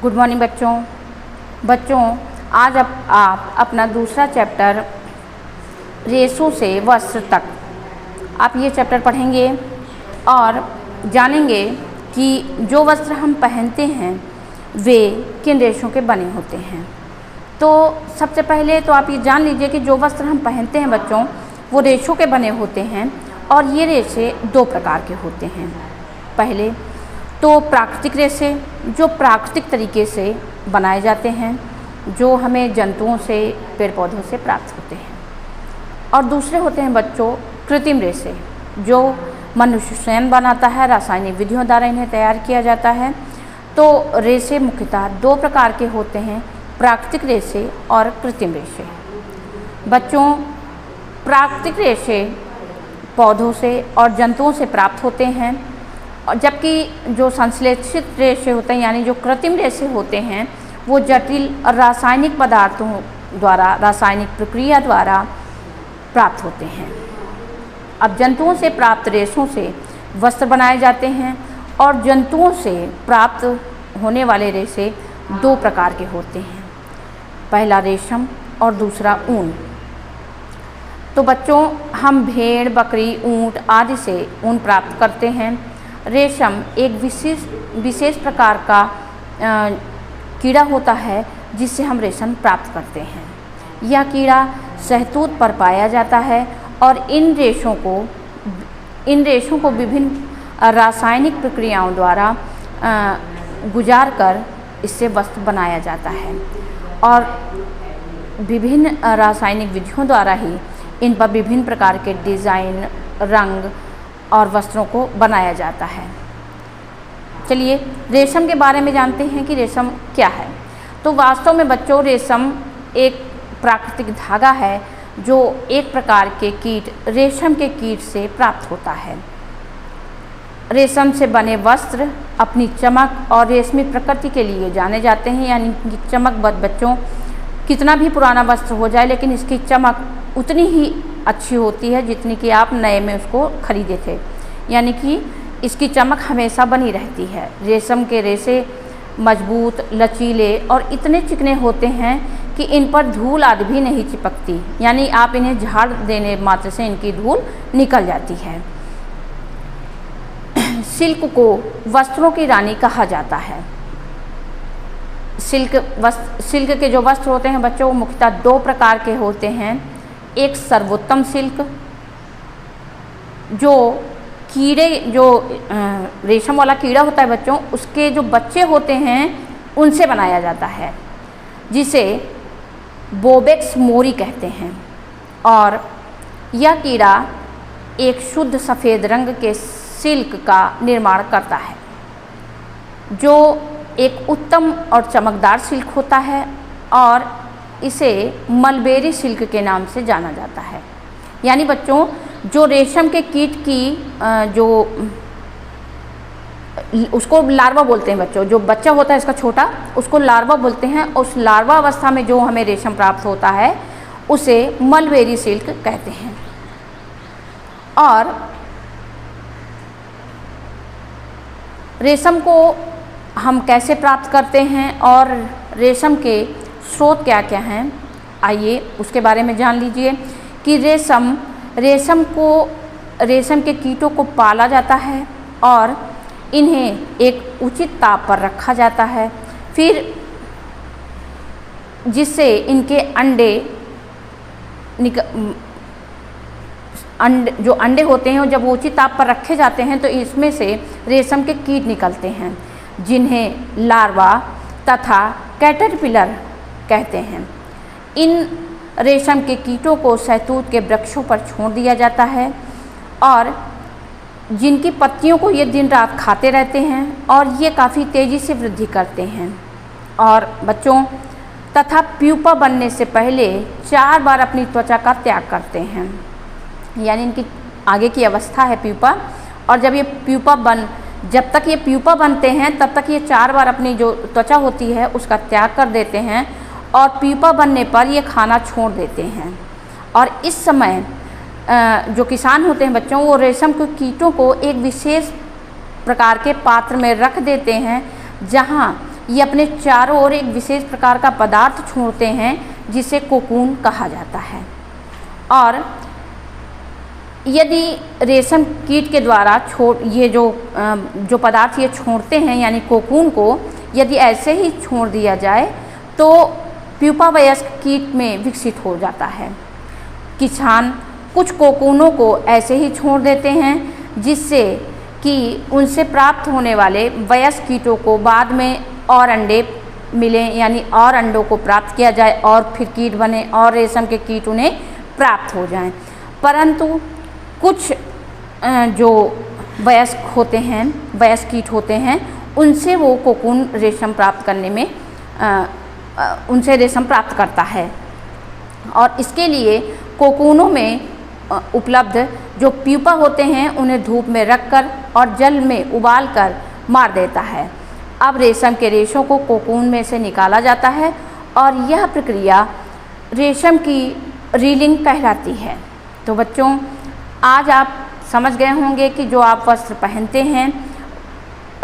Good morning बच्चों आज आप अपना दूसरा चैप्टर रेशों से वस्त्र तक आप ये चैप्टर पढ़ेंगे और जानेंगे कि जो वस्त्र हम पहनते हैं वे किन रेशों के बने होते हैं। तो सबसे पहले तो आप ये जान लीजिए कि जो वस्त्र हम पहनते हैं बच्चों वो रेशों के बने होते हैं और ये रेशे दो प्रकार के होते हैं। पहले तो प्राकृतिक रेशे जो प्राकृतिक तरीके से बनाए जाते हैं, जो हमें जंतुओं से पेड़ पौधों से प्राप्त होते हैं। और दूसरे होते हैं बच्चों कृत्रिम रेशे जो मनुष्य स्वयं बनाता है, रासायनिक विधियों द्वारा इन्हें तैयार किया जाता है। तो रेशे मुख्यतः दो प्रकार के होते हैं, प्राकृतिक रेशे और कृत्रिम रेशे। बच्चों प्राकृतिक रेशे पौधों से और जंतुओं से प्राप्त होते हैं और जबकि जो संश्लेषित रेशे होते हैं यानी जो कृत्रिम रेशे होते हैं वो जटिल रासायनिक पदार्थों द्वारा, रासायनिक प्रक्रिया द्वारा प्राप्त होते हैं। अब जंतुओं से प्राप्त रेशों से वस्त्र बनाए जाते हैं और जंतुओं से प्राप्त होने वाले रेशे दो प्रकार के होते हैं, पहला रेशम और दूसरा ऊन। तो बच्चों हम भेड़, बकरी, ऊंट आदि से ऊन प्राप्त करते हैं। रेशम एक विशेष प्रकार का कीड़ा होता है जिससे हम रेशम प्राप्त करते हैं। यह कीड़ा शहतूत पर पाया जाता है और इन रेशों को विभिन्न रासायनिक प्रक्रियाओं द्वारा गुजार कर इससे वस्त्र बनाया जाता है और विभिन्न रासायनिक विधियों द्वारा ही इन पर विभिन्न प्रकार के डिज़ाइन, रंग और वस्त्रों को बनाया जाता है। चलिए रेशम के बारे में जानते हैं कि रेशम क्या है। तो वास्तव में बच्चों रेशम एक प्राकृतिक धागा है जो एक प्रकार के कीट रेशम के कीट से प्राप्त होता है। रेशम से बने वस्त्र अपनी चमक और रेशमी प्रकृति के लिए जाने जाते हैं। यानी कि चमक बच्चों कितना भी पुराना वस्त्र हो जाए लेकिन इसकी चमक उतनी ही अच्छी होती है जितनी कि आप नए में उसको खरीदे थे, यानी कि इसकी चमक हमेशा बनी रहती है। रेशम के रेशे मजबूत, लचीले और इतने चिकने होते हैं कि इन पर धूल आदि भी नहीं चिपकती, यानी आप इन्हें झाड़ देने मात्र से इनकी धूल निकल जाती है। सिल्क को वस्त्रों की रानी कहा जाता है। सिल्क के जो वस्त्र होते हैं बच्चों वो मुख्यतः दो प्रकार के होते हैं। एक सर्वोत्तम सिल्क जो रेशम वाला कीड़ा होता है बच्चों उसके जो बच्चे होते हैं उनसे बनाया जाता है, जिसे बोबेक्स मोरी कहते हैं। और यह कीड़ा एक शुद्ध सफ़ेद रंग के सिल्क का निर्माण करता है जो एक उत्तम और चमकदार सिल्क होता है और इसे मलबेरी सिल्क के नाम से जाना जाता है। यानी बच्चों जो रेशम के कीट की जो उसको लार्वा बोलते हैं बच्चों, जो बच्चा होता है इसका छोटा उसको लार्वा बोलते हैं। उस लार्वा अवस्था में जो हमें रेशम प्राप्त होता है उसे मलबेरी सिल्क कहते हैं। और रेशम को हम कैसे प्राप्त करते हैं और रेशम के स्रोत क्या क्या हैं, आइए उसके बारे में जान लीजिए कि रेशम के कीटों को पाला जाता है और इन्हें एक उचित ताप पर रखा जाता है, फिर जिससे इनके जो अंडे होते हैं जब वो उचित ताप पर रखे जाते हैं तो इसमें से रेशम के कीट निकलते हैं जिन्हें लार्वा तथा कैटरपिलर कहते हैं। इन रेशम के कीटों को शहतूत के वृक्षों पर छोड़ दिया जाता है और जिनकी पत्तियों को ये दिन रात खाते रहते हैं और ये काफ़ी तेज़ी से वृद्धि करते हैं। और बच्चों तथा प्यूपा बनने से पहले 4 बार अपनी त्वचा का त्याग करते हैं। यानी इनकी आगे की अवस्था है प्यूपा, और जब तक ये प्यूपा बनते हैं तब तक ये 4 बार अपनी जो त्वचा होती है उसका त्याग कर देते हैं और प्यूपा बनने पर ये खाना छोड़ देते हैं। और इस समय जो किसान होते हैं बच्चों वो रेशम के कीटों को एक विशेष प्रकार के पात्र में रख देते हैं जहाँ ये अपने चारों ओर एक विशेष प्रकार का पदार्थ छोड़ते हैं जिसे कोकून कहा जाता है। और यदि रेशम कीट के द्वारा ये जो पदार्थ ये छोड़ते हैं यानी कोकून को यदि ऐसे ही छोड़ दिया जाए तो प्यूपा वयस्क कीट में विकसित हो जाता है। किसान कुछ कोकूनों को ऐसे ही छोड़ देते हैं जिससे कि उनसे प्राप्त होने वाले वयस्क कीटों को बाद में और अंडे मिलें यानी और अंडों को प्राप्त किया जाए और फिर कीट बने और रेशम के कीट उन्हें प्राप्त हो जाएं। परंतु कुछ जो वयस्क कीट होते हैं उनसे वो कोकून रेशम प्राप्त करने में उनसे रेशम प्राप्त करता है। और इसके लिए कोकूनों में उपलब्ध जो प्यूपा होते हैं उन्हें धूप में रखकर और जल में उबालकर मार देता है। अब रेशम के रेशों को कोकून में से निकाला जाता है और यह प्रक्रिया रेशम की रीलिंग कहलाती है। तो बच्चों, आज आप समझ गए होंगे कि जो आप वस्त्र पहनते हैं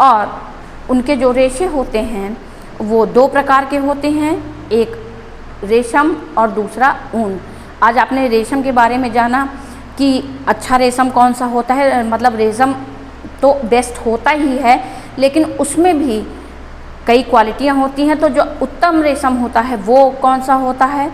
और उनके जो रेशे होते हैं वो दो प्रकार के होते हैं, एक रेशम और दूसरा ऊन। आज आपने रेशम के बारे में जाना कि अच्छा रेशम कौन सा होता है, मतलब रेशम तो बेस्ट होता ही है लेकिन उसमें भी कई क्वालिटियाँ होती हैं। तो जो उत्तम रेशम होता है वो कौन सा होता है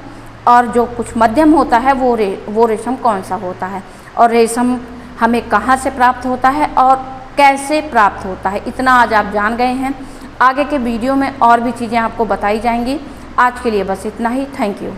और जो कुछ मध्यम होता है वो रेशम कौन सा होता है, और रेशम हमें कहाँ से प्राप्त होता है और कैसे प्राप्त होता है, इतना आज आप जान गए हैं। आगे के वीडियो में और भी चीज़ें आपको बताई जाएंगी। आज के लिए बस इतना ही। Thank you.